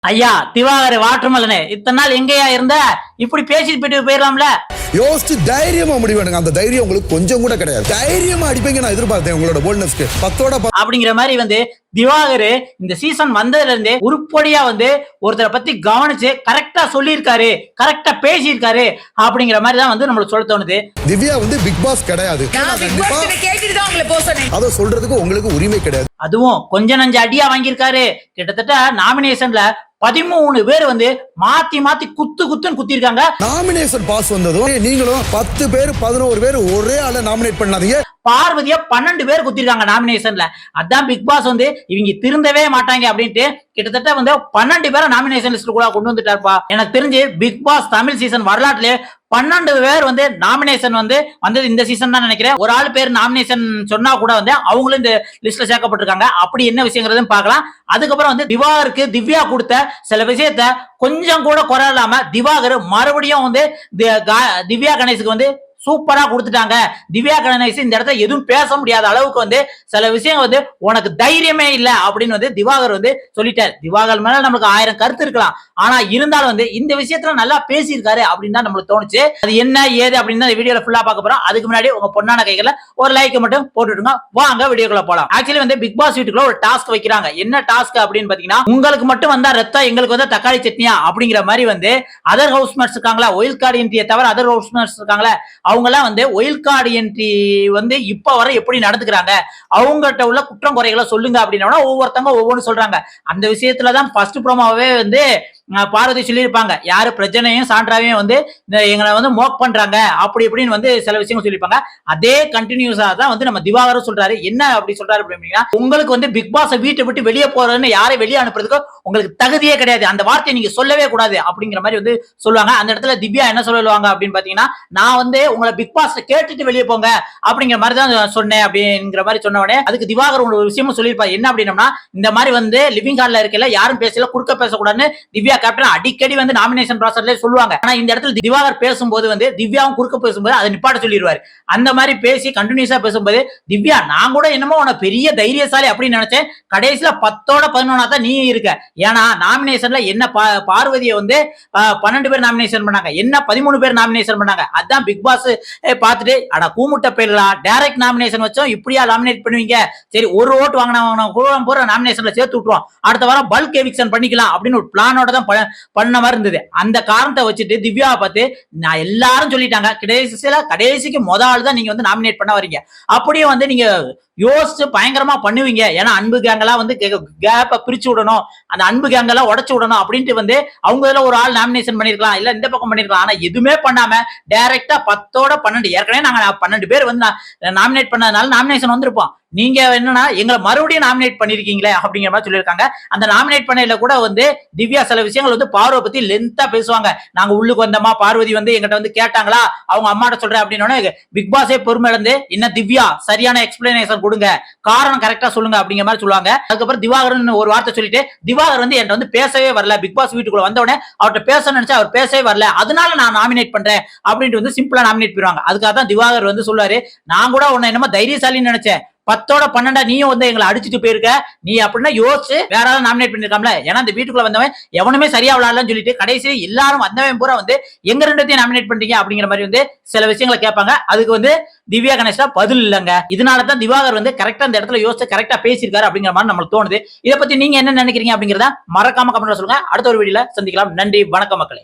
ஐயா திவாகர் வாட்டர்மலனே இத்தனை நாள் எங்கேயா இருந்த? இப்படி பேசிட்டு போயிடலாம்ல. யோசிச்சு தைரியமா முடிவெடுங்க. அந்த தைரியம் உங்களுக்கு கொஞ்சம் கூட கிடையாது. தைரியமா அடிப்பீங்க நான் எதிர்பார்த்தேன் உங்களோட போல்ட்னஸ்க்கு. 10 அப்படிங்கிற மாதிரி திவாகர் இந்த சீசன் வந்ததுல இருந்து உருப்படியா ஒருத்தரை பத்தி கவனிச்சு கரெக்டா சொல்லியிருக்காரு, கரெக்டா பேசியிருக்காரு அப்படிங்கிற மாதிரி தான் நம்மளுக்கு சொல்ல தோணுது. திவ்யா பிக் பாஸ் கிடையாது. அதை சொல்றதுக்கு உங்களுக்கு உரிமை கிடையாது. அதுவும் கொஞ்ச நஞ்ச அடியா வாங்கியிருக்காரு. கிட்டத்தட்ட நாமினேஷன்ல 13 பேர் மாத்தி மாத்தி குத்துன்னு குத்திருக்காங்க. நாமினேஷன் பாஸ் வந்ததும் நீங்களும் 10 பேர் 11 பேர் ஒரே ஆள நாமினேட் பண்ணாதீங்க. பார்வதியா 12 பேர் குத்திருக்காங்க நாமினேஷன்ல. அதான் பிக் பாஸ் இவங்க திருந்தவே மாட்டாங்க அப்படின்ட்டு கிட்டத்தட்ட 12 பேரை நாமினேஷன் லிஸ்ட் கூட கொண்டு வந்துட்டாருப்பா. எனக்கு தெரிஞ்சு பிக் பாஸ் தமிழ் சீசன் வரலாற்றுல 12 பேர் நாமினேஷன் வந்தது இந்த சீசன் தான் நினைக்கிறேன். ஒரு ஆள் பேர் நாமினேஷன் சொன்னா கூட அவங்களும் இந்த லிஸ்ட்ல சேர்க்கப்பட்டிருக்காங்க. அப்படி என்ன விஷயங்கிறதும் பார்க்கலாம். அதுக்கப்புறம் திவாகருக்கு திவ்யா கொடுத்த சில விஷயத்த கொஞ்சம் கூட குறை இல்லாம திவாகர் மறுபடியும் திவ்யா கணேஷுக்கு சூப்பரா கொடுத்துட்டாங்க. திவ்யா கணேஷ் இந்த இடத்துல எதுவும் பேச முடியாத அளவுக்கு சில விஷயம் உனக்கு தைரியமே இல்ல அப்படின்னு திவாகர் சொல்லிட்டார். திவாகர் மேல நமக்கு 1000 கருத்து இருக்கலாம். ஆனா இருந்தாலும் இந்த விஷயத்துல நல்லா பேசியிருக்காரு அப்படின்னு தான் நம்மளுக்கு தோணுச்சு. அது என்ன ஏது அப்படின்னு தான் வீடியோல ஃபுல்லா பார்க்க போறோம். அதுக்கு முன்னாடி உங்க பொண்ணான கைகளை ஒரு லைக் மட்டும் போட்டுடுங்க. வாங்க வீடியோக்குள்ள போலாம். ஆக்சுவலி பிக் பாஸ் வீட்டுக்குள்ள ஒரு டாஸ்க் வைக்கிறாங்க. என்ன டாஸ்க் அப்படின்னு பாத்தீங்கன்னா, உங்களுக்கு மட்டும் வந்தா ரத்தம், எங்களுக்கு தக்காளி சட்னியா அப்படிங்கிற மாதிரி அதர் ஹவுஸ்மேட்ஸ் இருக்காங்களா, ஒயில் கார்டு என்ட்ரியை தவிர அதர் ஹவுஸ்மேட்ஸ் இருக்காங்களா, அவங்க எல்லாம் ஒயில் கார்டு என்ட்ரி இப்ப வர எப்படி நடந்துக்கிறாங்க, அவங்ககிட்ட உள்ள குற்றம் குறைகளை சொல்லுங்க அப்படின்னா ஒவ்வொருத்தவங்க ஒவ்வொன்னு சொல்றாங்க. அந்த விஷயத்துலதான் ஃபர்ஸ்ட் ப்ரோமோவே பார்வதி சொல்லியிருப்பாங்க. யாரு பிரச்சனையும் சான்றாவையும் எங்களை மோக் பண்றாங்க அப்படி இப்படின்னு சில விஷயங்கள் சொல்லியிருப்பாங்க. அதே கண்டினியூஸா தான் நம்ம திவாகரும் சொல்றாரு. என்ன அப்படி சொல்றாரு அப்படின்னா, உங்களுக்கு பிக் பாஸ் வீட்டை விட்டு வெளியே போறதுன்னு யாரை வெளியே அனுப்புறதுக்கு உங்களுக்கு தகுதியே கிடையாது, அந்த வார்த்தையை நீங்க சொல்லவே கூடாது அப்படிங்கிற மாதிரி சொல்லுவாங்க. அந்த இடத்துல திவ்யா என்ன சொல்லுவாங்க அப்படின்னு பாத்தீங்கன்னா, நான் உங்களை பிக் பாஸ் கேட்டுட்டு வெளியே போங்க அப்படிங்கிற மாதிரி தான் சொன்னேன் அப்படிங்கிற மாதிரி சொன்ன உடனே அதுக்கு திவாகர் ஒரு விஷயமும் சொல்லியிருப்பாரு. என்ன அப்படின்னா, இந்த மாதிரி லிவிங் ஹால்ல இருக்கல யாரும் பேசல, குறுக்க பேசக்கூடாதுன்னு திவ்யா கேப்டன் அடிக்கடி நாமினேஷன் ப்ராசஸ்ல சொல்லுவாங்க. ஆனா இந்த இடத்துல திவாகர் பேசும்போது திவ்யாவும் குறுக்க பேசும்போது அதை நிப்பாட்ட சொல்லிடுவாரு. அந்த மாதிரி பேசி கண்டினியூஸா பேசும்போது திவ்யா, நான் கூட என்னமோ உன பெரிய தைரியசாலி அப்படின்னு நினைச்சேன், கடைசியில 10ஓட 11 தான் நீ இருக்க. ஏன்னா நாமினேஷன்ல என்ன பார்வதியை 12 பேர் நாமினேஷன் பண்ணாங்க, என்ன 13 பேர் நாமினேஷன் பண்ணாங்க. அதான் பிக் பாஸ் பார்த்துட்டு அட கூமுட்ட பேர்லாம் டைரக்ட் நாமினேஷன் வச்சோம், இப்படியா நாமினேட் பண்ணுவீங்க, சரி ஒரு ஓட்டு வாங்கினா கூட நாமினேஷன்ல சேர்த்து விட்டுருவோம், அடுத்த வாரம் பல்க் எவிக்ஷன் பண்ணிக்கலாம் அப்படின்னு ஒரு பிளானோட தான் பண்ண மாதிரி இருந்தது. அந்த காரணத்தை வச்சுட்டு திவ்யாவை பார்த்து நான் எல்லாரும் சொல்லிட்டாங்க, கடைசிக்கு முதல் தான் நீங்க நாமினேட் பண்ண வரீங்க, அப்படியே நீங்க யோசிச்சு பயங்கரமா பண்ணுவீங்க. ஏன்னா அன்பு கேங்கெல்லாம் கேப்ப பிரிச்சு விடணும், அந்த அன்பு கேங்கெல்லாம் உடச்சு விடணும் அப்படின்ட்டு அவங்க இதுல ஒரு ஆள் நாமினேஷன் பண்ணிருக்கலாம், இல்ல இந்த பக்கம் பண்ணிருக்கலாம். ஆனா எதுவுமே பண்ணாம டைரக்டா 10ஓட 12, ஏற்கனவே நாங்க 12 பேர் நாமினேட் பண்ணதுனால நாமினேஷன் வந்திருப்போம். நீங்க என்னன்னா எங்களை மறுபடியும் நாமினேட் பண்ணிருக்கீங்களே அப்படிங்கிற மாதிரி சொல்லியிருக்காங்க. அந்த நாமினேட் பண்ணையில கூட திவ்யா சில விஷயங்கள் பார்வதி பத்தி லென்த்தா பேசுவாங்க. நாங்க உள்ளுக்கு வந்தோமா, பார்வதி எங்கிட்ட கேட்டாங்களா, அவங்க அம்மாட்ட சொல்றேன் அப்படின்னு பிக் பாஸே பொறுமை இழந்து என்ன திவ்யா சரியான எக்ஸ்பிளனேஷன் கொடுங்க, காரணம் கரெக்டா சொல்லுங்க அப்படிங்கிற மாதிரி சொல்லுவாங்க. அதுக்கப்புறம் திவாகரன் ஒரு வார்த்தை சொல்லிட்டு, திவாகர் என்கிட்ட பேசவே வரல, பிக் பாஸ் வீட்டுக்குள்ள வந்த உடனே அவர்கிட்ட பேச நினைச்சா அவர் பேசவே வரல, அதனால நான் நாமினேட் பண்றேன் அப்படின்ட்டு சிம்பிளா நாமினேட் பண்ணுவாங்க. அதுக்காக தான் திவாகர் சொல்லுவாரு, நான் கூட உன்னை என்னமோ தைரியசாலின்னு நினைச்சேன், 10ஓட 12 நீயும் எங்களை அடிச்சுட்டு போயிருக்க, நீ அப்படின்னா யோசிச்சு வேற யாராவது நாமினேட் பண்ணிருக்காம்ல. ஏன்னா இந்த வீட்டுக்குள்ள வந்தவன் எவனுமே சரியா விளையாடலன்னு சொல்லிட்டு கடைசியில எல்லாரும் வந்தவன் பூரா எங்க ரெண்டத்தையும் நாமினேட் பண்றீங்க அப்படிங்கிற மாதிரி சில விஷயங்களை கேட்பாங்க. அதுக்கு திவ்யா கணேஷா பதில் இல்லங்க. இதனாலதான் திவாகர் கரெக்டா இந்த இடத்துல யோசிச்சு கரெக்டா பேசியிருக்காரு அப்படிங்கிற மாதிரி நம்மளுக்கு தோணுது. இதை பத்தி நீங்க என்ன நினைக்கிறீங்க அப்படிங்கறத மறக்காம கமெண்ட்ல சொல்லுங்க. அடுத்த ஒரு வீடியோல சந்திக்கலாம். நன்றி, வணக்கம் மக்களே.